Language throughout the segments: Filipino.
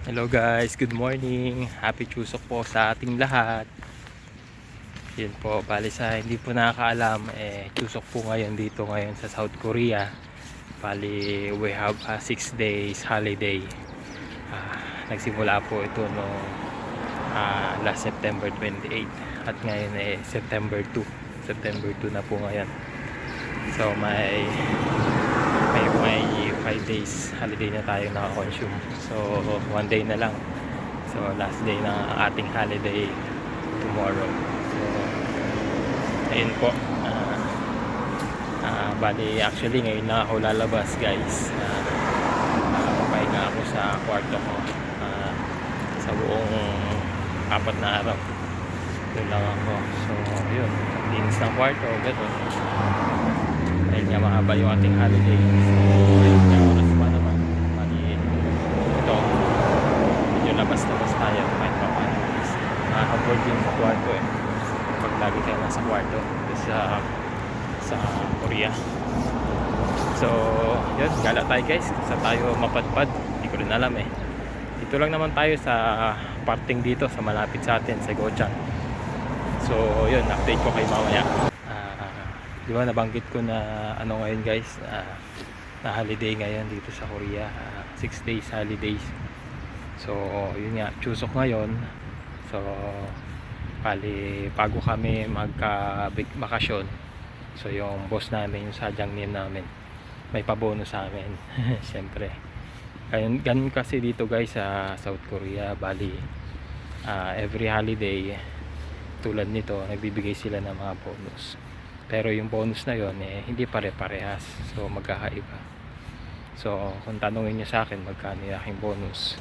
Hello guys, good morning. Happy Chusok po sa ating lahat. Yun po, bali sa hindi po nakakaalam, Chusok po ngayon dito ngayon sa South Korea. Bali, we have a 6 days holiday. Nagsimula po ito no last September 28 at ngayon September 2. September 2 na po ngayon. So may 5 days holiday na tayo naka-consume. So 1 day na lang. So last day ng ating holiday tomorrow. So ayun po. Bali actually ngayon na ako lalabas guys. Papahinga ako sa kwarto ko. Sa buong 4 na araw. Doon lang ako. So yun. Linis ng kwarto. Gano'n. Dahil nga mahaba yung ating holiday. So ayun nga oras pa naman. Bali ito. Medyo labas-labas tayo. Kahit pa paano. Nakaka-board yung sa kwarto pag lagi kayo nasa kwarto sa Korea. So yun, gala tayo guys sa tayo mapadpad, hindi ko rin alam dito lang naman tayo sa parting dito sa malapit sa atin sa Gochang. So yun, update ko kayo mamaya. Di ba nabanggit ko na ano ngayon guys, na holiday ngayon dito sa Korea, 6 days holidays. So yun nga, Chusok ngayon. So bali bago kami magka-bakasyon, so yung boss namin, yung sadyang namin, may pabonus sa amin. Siyempre ganun kasi dito guys sa South Korea. Bali every holiday tulad nito nagbibigay sila ng mga bonus, pero yung bonus na yon hindi pare-parehas, so magkakaiba. So kung tanongin nyo sa akin magkano yung aking bonus,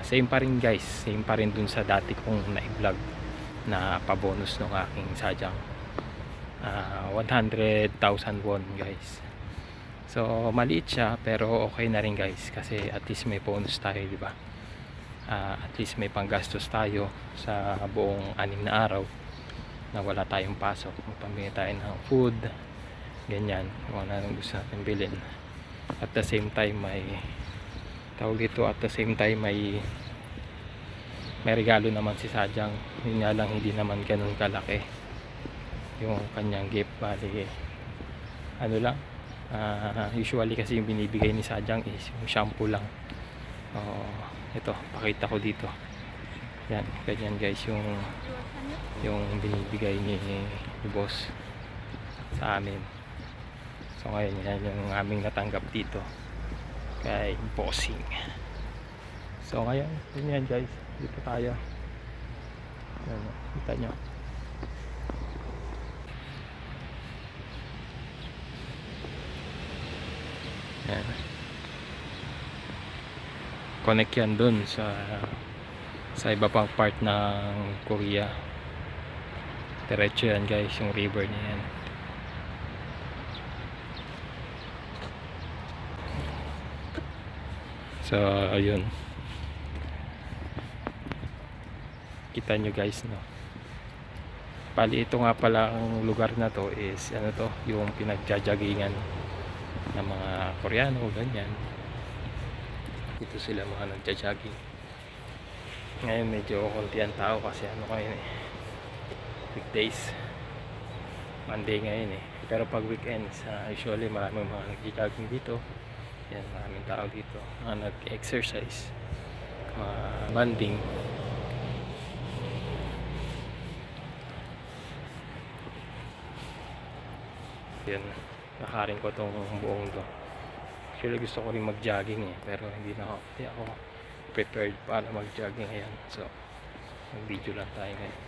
same pa rin guys, same pa rin dun sa dati kong na-vlog na pabonus ng aking sadyang 100,000 won guys. So maliit siya pero okay na rin guys, kasi at least may bonus tayo, di ba? At least may panggastos tayo sa buong 6 na araw na wala tayong pasok. Magpamili tayo ng food, ganyan, kung ano gusto natin bilhin. At the same time at the same time may regalo naman si sadyang. Yun nga lang, hindi naman ganun kalaki yung kanyang gift. Bali ano lang, usually kasi yung binibigay ni sadyang is yung shampoo lang. Ito, pakita ko dito. Yan, ganyan guys yung binibigay ni boss sa amin. So ngayon yan yung aming natanggap dito kay bossing. So ngayon, yun yan guys, dito tayo. Yan, kita nyo. Yan. Connect yan dun sa iba pang part ng Korea. Diretso yan guys, yung river niya yan. So ayun, kita nyo guys, no? Bali ito nga pala ang lugar na to is ano to, yung pinagjajagingan ng mga Koreano, ganyan. Dito sila mga nagja-jogging. Ngayon medyo konti ang tao kasi ano ngayon weekdays, Monday ngayon pero pag weekends usually maraming mga nagja-jogging dito. Yan, maraming tao dito mga nag-exercise, banding. Yan, nakarin ko tong buong to. Actually gusto ko rin mag-jogging pero hindi ako prepared para mag-jogging ngayon. So mag-video lang tayo ngayon.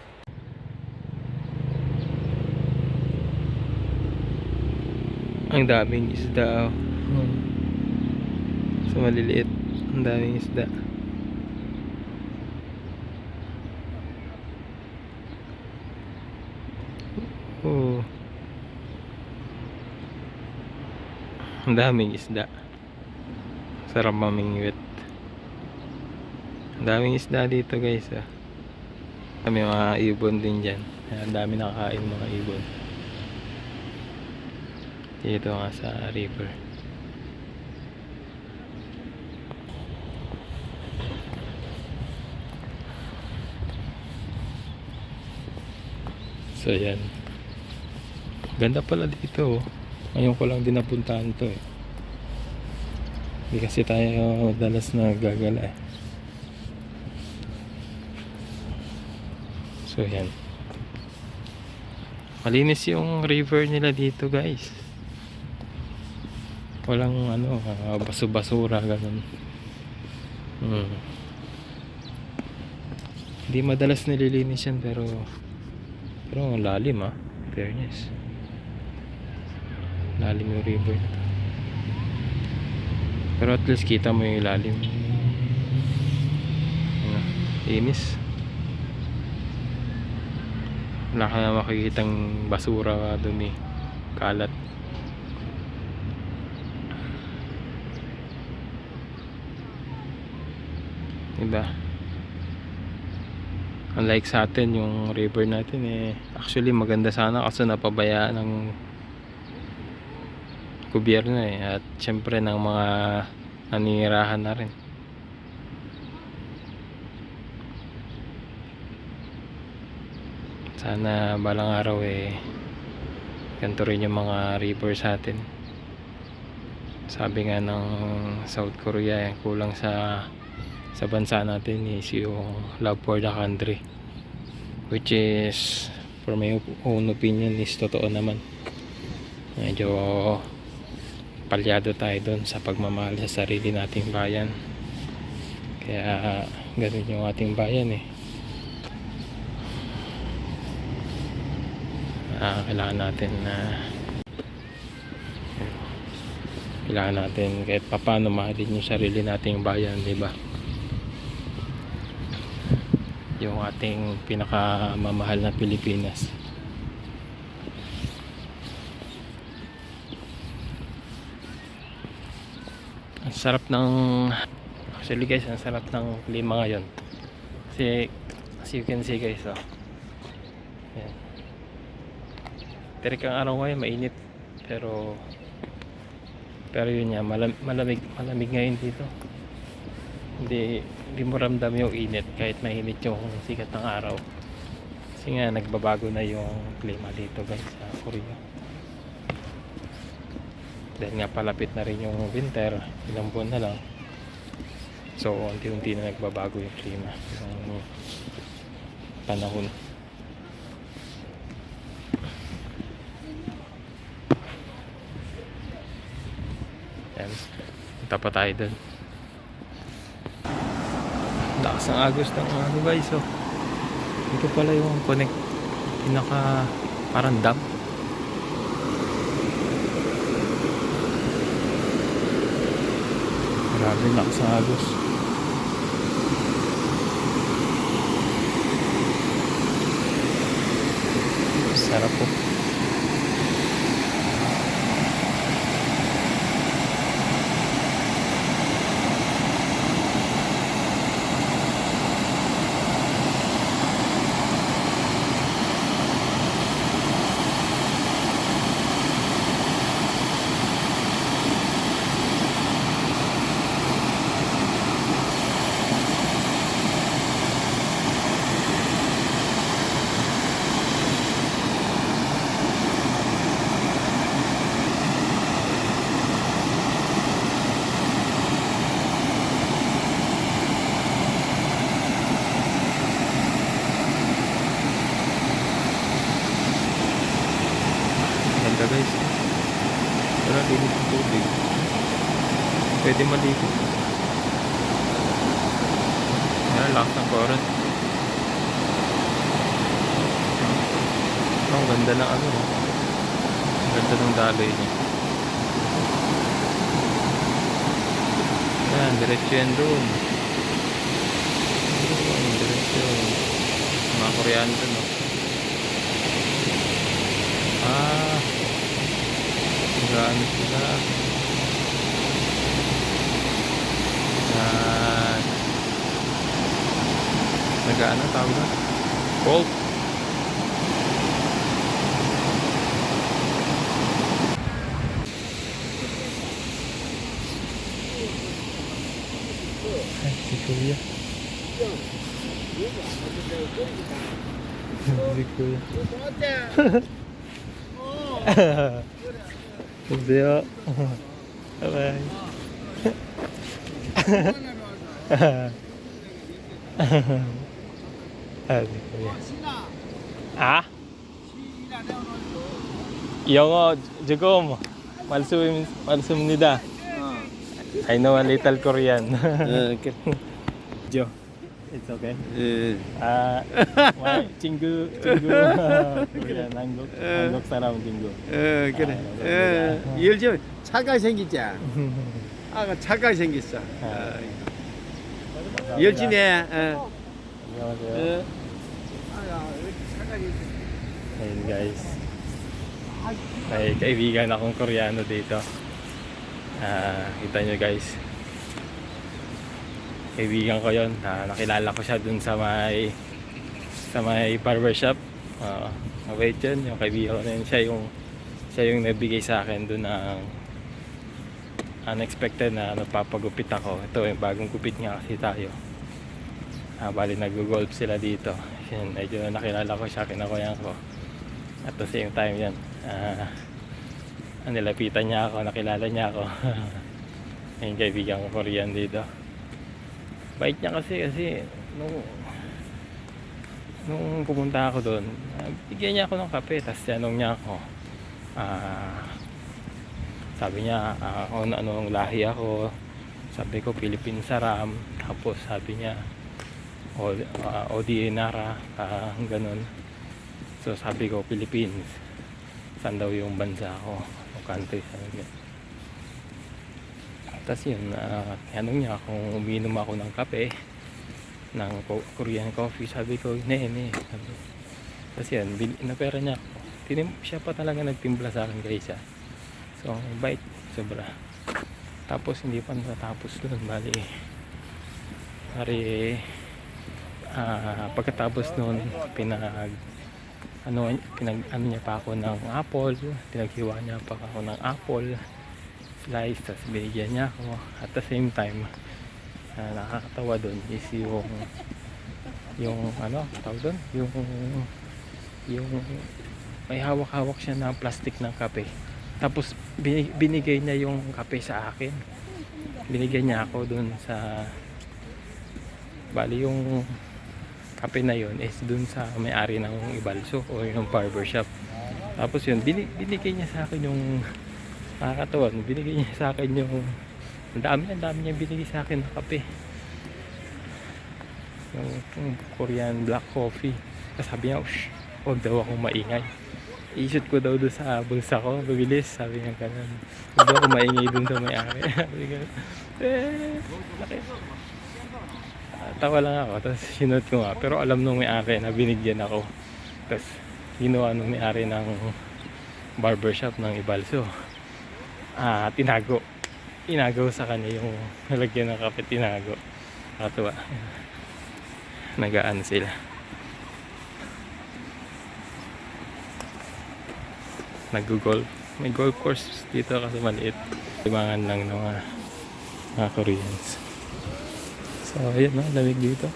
Ang daming isda. So maliliit, ang daming isda. Ang daming isda. Sarap mamingwit. Ang daming isda dito guys. May mga ibon din dyan. Ang dami nakakain mga ibon dito nga sa river. So yan. Ganda pala dito. Ngayon ko lang din napuntahan to eh. Hindi kasi tayo dalas na gagala eh. So yan. Malinis yung river nila dito guys. Walang ano, baso-basura ganun. Hindi madalas nililinis yan pero ang lalim fairness. Lalim yung river. Pero at least kita mo yung lalim. Linis. Wala ka na makikitang basura, dumi, kalat. Diba? Unlike sa atin, yung river natin actually maganda sana kaso napabayaan ng gobyerno at syempre ng mga naninirahan na rin. Sana balang araw ganito rin yung mga river sa atin. Sabi nga ng South Korea, kulang sa bansa natin is yung love for the country, which is for my own opinion is totoo naman. Medyo palyado tayo doon sa pagmamahal sa sarili nating bayan, kaya ganun yung ating bayan kailangan natin kahit papaano mahalin yung sarili nating bayan, diba? Yung ating pinakamamahal na Pilipinas. Ang sarap ng actually guys, ang sarap ng klima ngayon kasi as you can see guys yan. Tirik ang araw ngayon, mainit pero yun nga, malamig ngayon dito. Hindi mo ramdam yung init kahit mainit yung sikat ng araw kasi nga nagbabago na yung klima dito guys sa Korea. Dahil nga palapit na rin yung winter, ilang buwan na lang, so unti-unti na nagbabago yung klima, yung panahon. Yan, punta pa tayo dun. Lakas ang agos ng guys. Ito pala yung pinaka parang dam. Grabe, lakas ang agos. Sarap po. Ganda guys. Wala, linis ng tubig. Pwede maligo. Yan, lakas ng current. Ang ganda ng ang ganda ng daloy niya. Yan, diretso yan doon. Diretso. Mga Koreano doon Nag-ano sila. Nag-ano tawag na? Golf. Ay, si Kuya. 우리 그. 여보세요. 바이바이. 아? 영어 조금 말씀입니다. I know a little Korean. Okay. Jo, it's okay. My 친구 Korean 한국 사람 친구. 그래. 요즘 차가 생기지. 아가 차가 생겼어. 열심히. 안녕하세요. Ayun guys. May kaibigan akong Koreano dito. Kita nyo guys. Kaibigan ko yon. Nakilala ko siya dun sa may barbershop. Mabait yun. Yung kaibigan ko na yun. Siya yung nabigay sa akin dun ng unexpected na nagpapagupit ako. Ito yung bagong gupit nga kasi tayo. Bali nag-golf sila dito. Yan, medyo nakilala ko siya, kinakuyan ko. At the same time yan, nilapitan niya ako, nakilala niya ako. Yung kaibigan ko Korean dito. Bait niya kasi nung pumunta ako doon, bigyan niya ako ng kape. Tapos tinanong niya ako, sabi niya anong lahi ako. Sabi ko Philippine Saram. Tapos sabi niya ODA Nara, ganun. So sabi ko Philippines, saan daw yung bansa ko, yung country, sabi niya. Tapos yun, tanong niya kung uminom ako ng kape, ng Korean coffee. Sabi ko ne. Tapos yun, inapera niya ako. Siya pa talaga nagtimpla sa akin guys. So bait, sobra. Tapos hindi pa natapos doon, bali pagkatapos noon ano niya pa ako ng apple, pinaghiwa niya pa ako ng apple slice, tapos binigyan niya ako. At the same time, nakakatawa doon is yung ano tawag doon, yung may hawak-hawak siya ng plastic ng kape, tapos binigay niya yung kape sa akin. Binigyan niya ako doon sa, bali yung kape na yun is dun sa may-ari ng Ibalso o yung barbershop. Tapos yun, binigay niya sa akin yung, nakakatawa, binigay niya sa akin yung, ang dami niya binigay sa akin ng kape, yung Korean black coffee. Tapos sabi niya, huwag daw akong maingay, i-shoot ko daw doon sa bulsa ko, bibilis, sabi niya ganun. Huwag daw akong maingay dun sa may-ari. Sabi niya, tawa lang ako, tapos sinunod ko nga, pero alam nung may-ari na binigyan ako. Tapos ginawa nung may-ari ng barbershop ng Ibalso, tinagaw sa kanya yung nalagyan ng kape, tinago. Nakatuwa, nagaan sila. Nag-golf, may golf course dito kasi maliit, limangan lang ng mga Koreans. So ayun, lamig dito.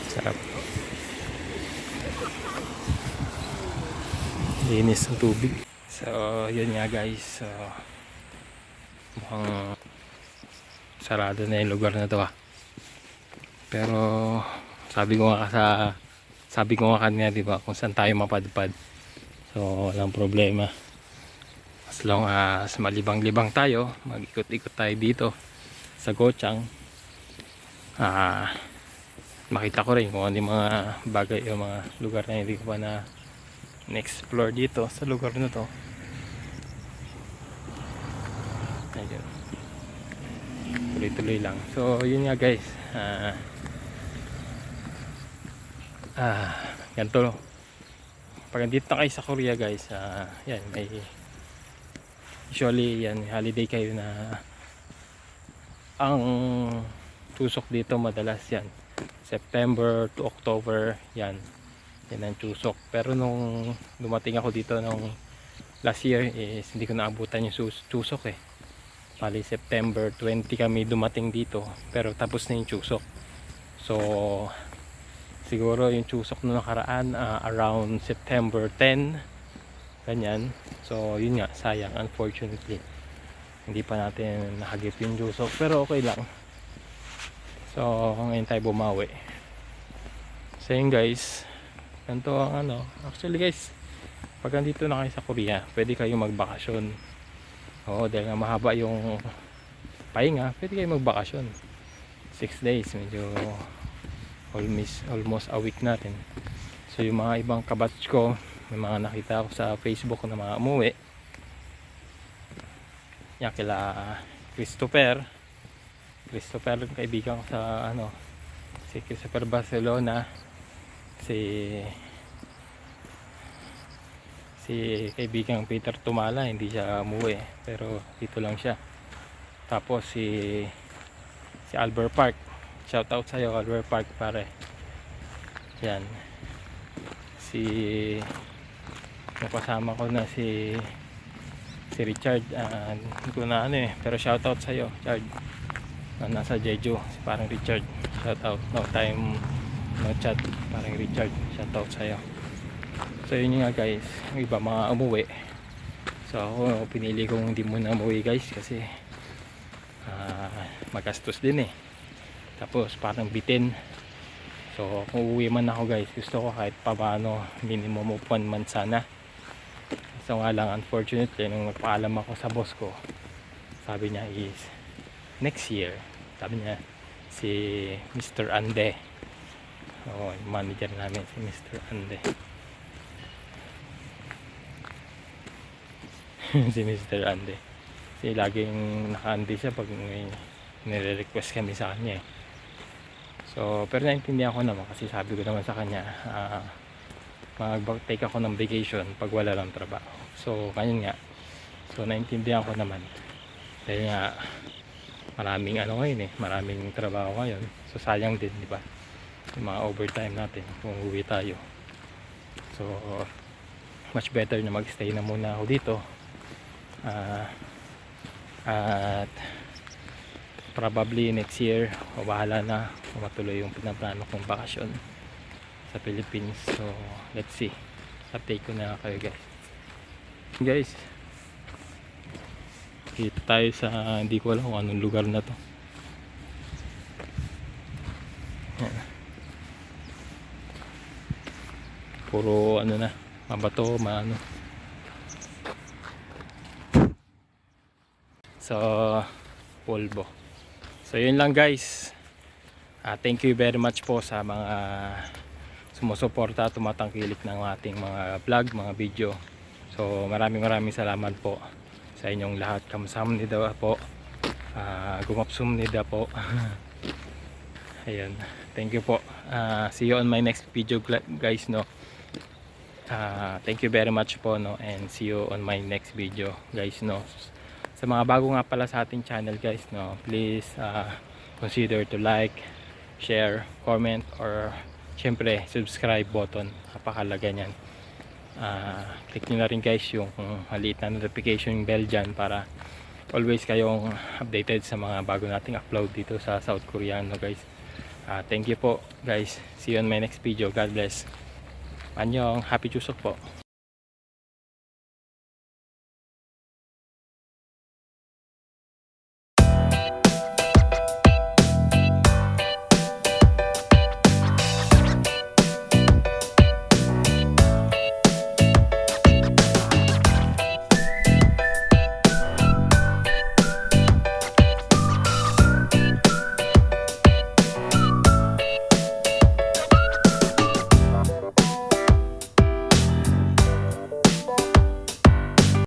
Sarap. Linis ng tubig. So yun nga guys, mukhang sarado na yung lugar na to Pero sabi ko nga kanina, diba, kung saan tayo mapadpad, so walang problema. As long as malibang-libang tayo, mag-ikot-ikot tayo dito sa Gochang, makita ko rin kung ano yung mga bagay o mga lugar na hindi ko pa na-explore dito sa lugar na to. Ayun, tuloy-tuloy lang. So yun nga guys, ganito pag andito na kayo sa Korea guys, yan, may usually yan, holiday kayo na ang tusok dito madalas yan September to October, yan ang tusok. Pero nung dumating ako dito nung last year is hindi ko naabutan yung tusok Bali September 20 kami dumating dito, pero tapos na yung tusok. So siguro yung Chuseok na nakaraan around September 10 ganyan. So yun nga, sayang, unfortunately hindi pa natin nakagip yung Chuseok, pero okay lang. So ngayon tayo bumawi. So yun guys, ganito ang ano. Actually guys, pag nandito na kayo sa Korea, pwede kayo magbakasyon. Oo, dahil nga mahaba yung pahinga, pwede kayo magbakasyon. 6 days, medyo almost a week na rin. So yung mga ibang kabatch ko, may mga nakita ako sa Facebook na mga umuwi. Yan kila Christopher, kaibigan ko sa ano, si Christopher Barcelona, si kaibigang Peter Tumala, hindi siya umuwi pero dito lang siya. Tapos si Albert Park, shout out sa iyo Albert Park pare. Yan yung kasama ko na si Richard, hindi ko na ano pero shout out sa iyo Richard na nasa Jeju, si parang Richard, shout out, no time no chat, parang Richard, shout out sa iyo. So yun nga guys, yung iba mga umuwi. So ako pinili kong hindi muna umuwi guys kasi magastos din eh, tapos parang bitin. So kung uuwi man ako guys, gusto ko kahit paano minimum of 1 month sana. So nga lang unfortunately nung nagpaalam ako sa boss ko, sabi niya is next year, sabi niya, si Mr. Ande, yung manager namin si Mr. Ande. Si Mr. Ande kasi laging naka-ande siya pag may nire-request kami sa kanya eh. So pero naintindihan ko naman kasi sabi ko naman sa kanya mag-take ako ng vacation pag wala lang trabaho. So ganyan nga, so naintindihan ko naman dahil nga maraming ano ngayon eh, maraming trabaho ngayon. So sayang din, di ba, yung mga overtime natin kung uwi tayo. So much better na magstay na muna ako dito. At probably next year o bahala na kung matuloy yung pinaplano kong bakasyon sa Philippines. So let's see, update ko na kayo guys. Dito tayo sa, hindi ko alam kung anong lugar na to. Yan. Puro ano na, mabato, maano. So polvo. So yun lang guys. Thank you very much po sa mga sumusuporta, tumatangkilik ng ating mga vlog, mga video. So maraming salamat po sa inyong lahat. Kamsahamnida po. Gumapsumnida po. Ayun. Thank you po. See you on my next video guys, no. Thank you very much po, no, and see you on my next video guys, no. Sa mga bago nga pala sa ating channel guys, no, please consider to like, share, comment, or syempre subscribe button. Napakalaga niyan. Click nyo na rin guys yung maliit na notification bell dyan para always kayong updated sa mga bago nating upload dito sa South Korea, no guys. Thank you po guys. See you on my next video. God bless. Annyeong. Happy Chuseok po.